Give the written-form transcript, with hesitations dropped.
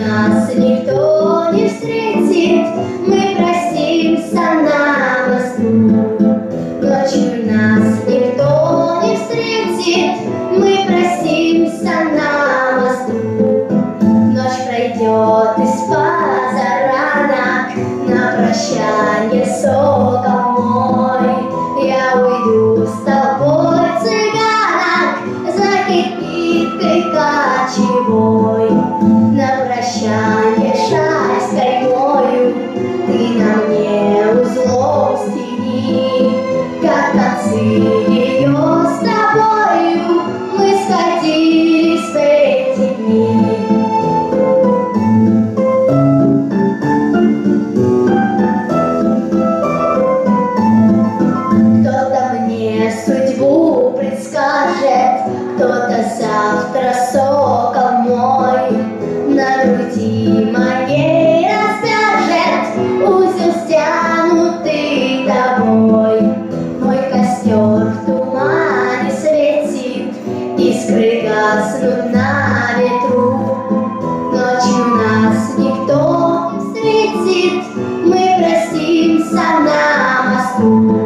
нас никто не встретит, мы простимся на мосту. Ночью нас никто не встретит, мы простимся на мосту. Ночь пройдет из позаранок, на прощанье, сокол мой. Я уйду с тобой, цыганок, за кипиткой кочевой. На прощанье шаль с каймою, ты на мне узлом стяни. Как концы ее с тобою мы сходились в эти дни. Кто-то мне судьбу предскажет, кто-то завтра сокол мой на груди моей развяжет узел, стянутый тобой. Мой костер в тумане светит, искры гаснут на ветру. Ночью нас никто не встретит, мы простимся на мосту.